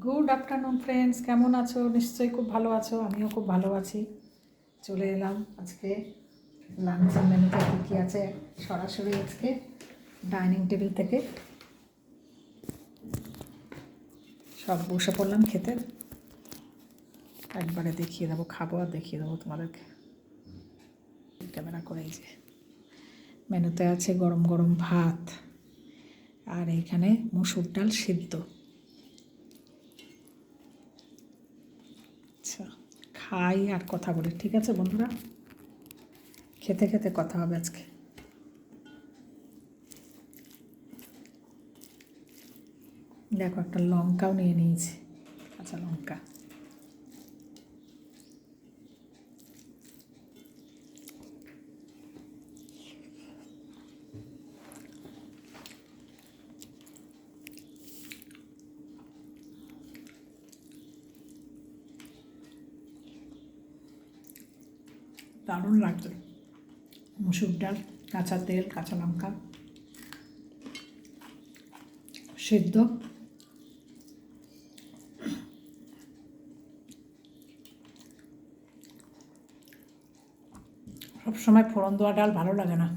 Good afternoon friends, কেমন আছো? নিশ্চয়ই খুব ভালো আছো, আমিও খুব ভালো আছি। চলে এলাম আজকে লাঞ্চের মেনুতে কী আছে সরাসরি আজকে ডাইনিং টেবিল থেকে সব বসে পড়লাম খেতে। একবারে দেখিয়ে দেবো, খাবো আর দেখিয়ে দেবো তোমাদেরকে ক্যামেরা করে। এই যে মেনুতে আছে গরম গরম ভাত, আর এইখানে মুসুর ডাল সিদ্ধ। আচ্ছা, খাই আর কথা বলি, ঠিক আছে বন্ধুরা? খেতে খেতে কথা হবে আজকে। দেখো, একটা লঙ্কাও নিয়ে নিয়েছি, কাঁচা লঙ্কা। দারুণ লাগছে, মুসুর ডাল, কাঁচা তেল, কাঁচা লঙ্কা সিদ্ধ। সবসময় ফোড়ন দেওয়া ডাল ভালো লাগে না,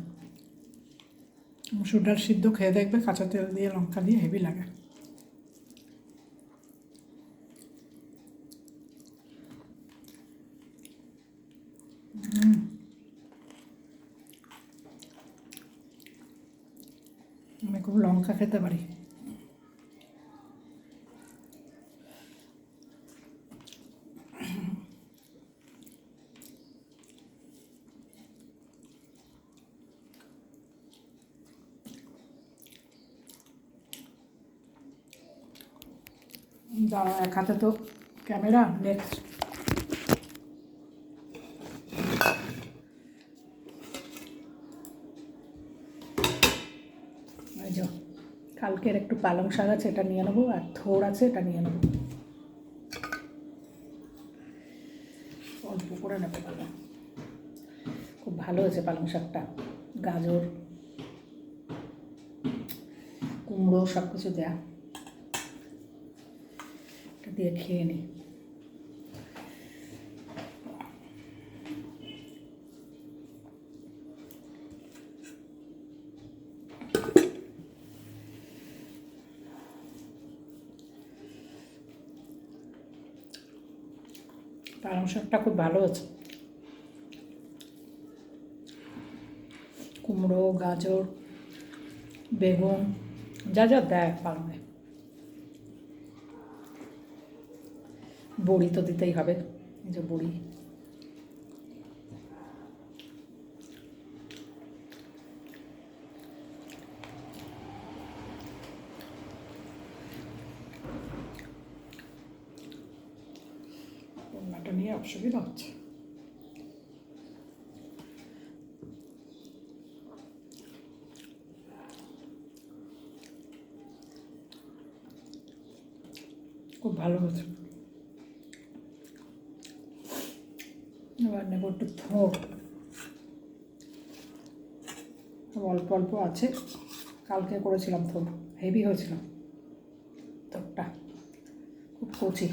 মুসুর ডাল সিদ্ধ খেয়ে দেখবে, কাঁচা তেল দিয়ে লঙ্কা দিয়ে হেভি লাগে। আমি খুব লঙ্কা খেতে পারি। দাঁড়া, এক হাতে তো ক্যামেরা, নেক্সট। এই যে কালকের একটু পালং শাক আছে, এটা নিয়ে নেবো, আর থোড় আছে, এটা নিয়ে নেবো। অল্প করে নেবো, ভালো, খুব ভালো হয়েছে পালং শাকটা। গাজর, কুমড়ো সব কিছু দেয়া, এটা দিয়ে খেয়ে নিই। পালং শাকটা খুব ভালো হয়েছে। কুমড়ো, গাজর, বেগুন, যা যা দেয় পালংয়ে। বড়ি তো দিতেই হবে, এই যে বড়ি। রান্নাটা নিয়ে অসুবিধা হচ্ছে। খুব ভালো হয়েছে। এবার নেব একটু থোড়, অল্প অল্প আছে, কালকে করেছিলাম থোড়, হেভি হয়েছিল থোড়টা, খুব কচি।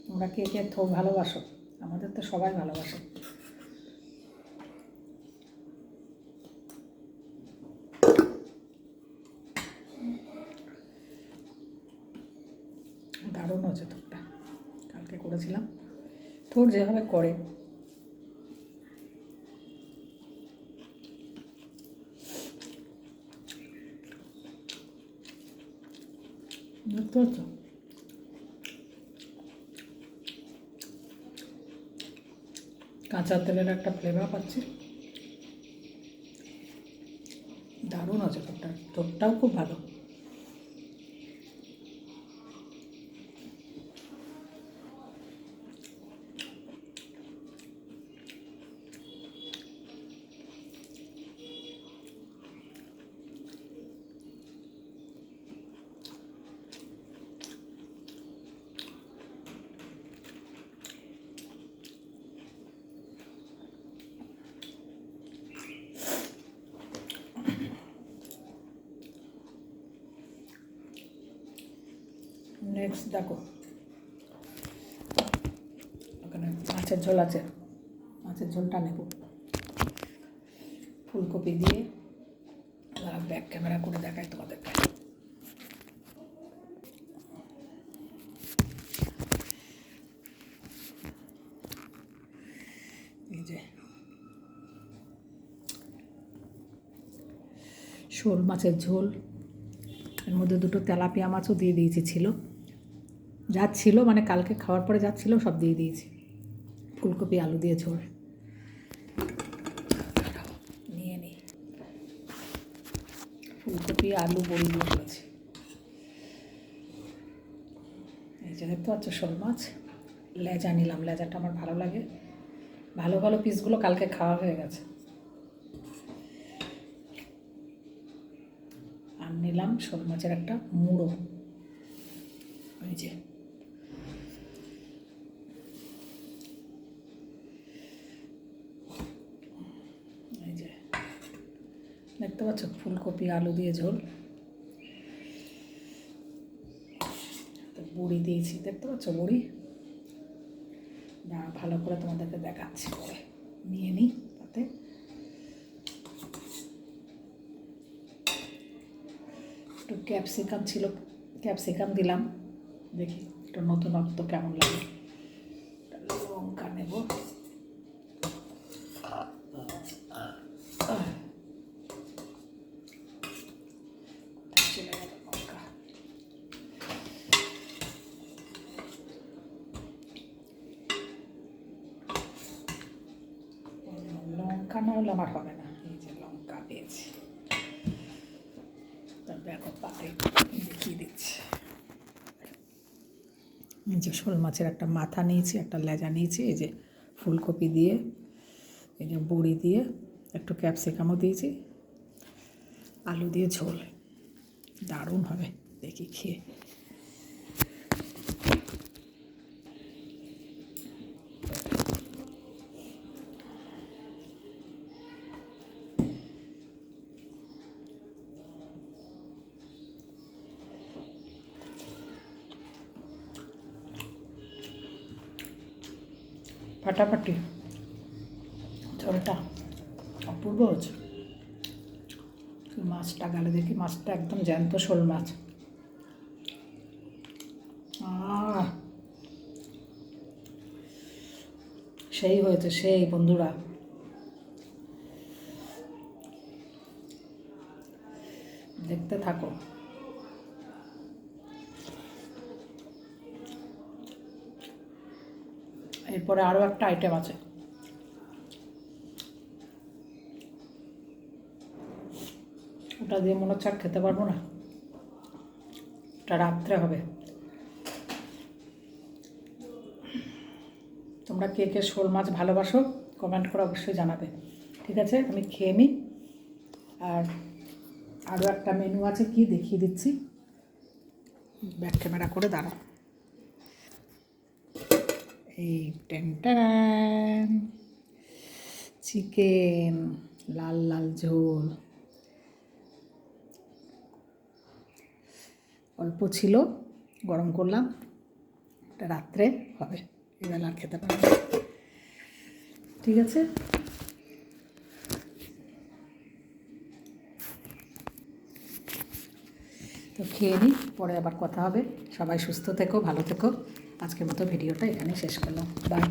তোমরা কে কে থোড় ভালোবাসো? আমাদের তো সবাই ভালোবাসে। দারুণ হয়েছে থোড়টা, কালকে করেছিলাম। থোড় যেভাবে করে, বুঝতে পারছো? কাঁচা তেলের একটা ফ্লেভার পাচ্ছি, দারুণ আছে থোড়টা। থোড়টাও খুব ভালো। নেক্সট দেখো, ওখানে মাছের ঝোল আছে, মাছের ঝোলটা নেব ফুলকপি দিয়ে। ব্যাক ক্যামেরা করে দেখাই তোমাদেরকে। এই যে শোল মাছের ঝোল, এর মধ্যে দুটো তেলাপিয়া মাছও দিয়ে দিয়েছি, যা ছিল মানে কালকে খাওয়ার পরে যা ছিল সব দিয়ে দিয়েছি। ফুলকপি আলু দিয়ে ঝোল নিয়ে নিই, ফুলকপি আলু বড়ি দিয়ে করেছি। এই যে দেখতে পাচ্ছ শোল মাছ, লেজা নিলাম, লেজাটা আমার ভালো লাগে, ভালো ভালো পিসগুলো কালকে খাওয়া হয়ে গেছে। আর নিলাম শোল মাছের একটা মুড়ো, এই যে দেখতে পাচ্ছ ফুলকপি আলু দিয়ে ঝোল। তো বড়ি দিয়েছি, দেখতে পাচ্ছ বড়ি, না ভালো করে তোমাদেরকে দেখাচ্ছি, পরে নিয়ে নিই। তাতে একটু ক্যাপসিকাম ছিল, ক্যাপসিকাম দিলাম, দেখি একটু নতুনত্ব কেমন লাগে। লঙ্কা নেব, লঙ্কা না হলে আমার হবে না। এই যে লঙ্কা পেয়েছি, দেখো পাতে দেখিয়ে দিচ্ছি। এই যে শোল মাছের একটা মাথা নিয়েছি, একটা লেজা নিয়েছি, এই যে ফুলকপি দিয়ে, এই যে বড়ি দিয়ে, একটু ক্যাপসিকামও দিয়েছি, আলু দিয়ে ঝোল, দারুণ হবে, দেখি খেয়ে। ফাটাফাটি, ঝোলটা অপূর্ব হচ্ছে। মাছটা গালে দেখি, মাছটা একদম জ্যান্ত শোল মাছ। সেই হয়েছে, সেই বন্ধুরা, দেখতে থাকো। এরপরে আরও একটা আইটেম আছে, ওটা দিয়ে মনে হচ্ছে আর খেতে পারবো না, ওটা রাত্রে হবে। তোমরা কে কে শোল মাছ ভালোবাসো কমেন্ট করে অবশ্যই জানাবে। ঠিক আছে, আমি খেয়ে নিই। আর আরও একটা মেনু আছে, কি দেখিয়ে দিচ্ছি, ব্যাক ক্যামেরা করে দাঁড়াও। এই টেন চিকেন, লাল লাল ঝোল, অল্প ছিল, গরম করলাম, এটা রাত্রে হবে, এবেলা আর খেতে পারবো। ঠিক আছে, তো খেয়ে নিই, পরে আবার কথা হবে। সবাই সুস্থ থেকো, ভালো থেকো। আজকের মতো ভিডিওটা এখানেই শেষ করলাম, বাই।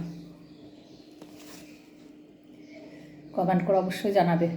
কমেন্ট করে অবশ্যই জানাবে।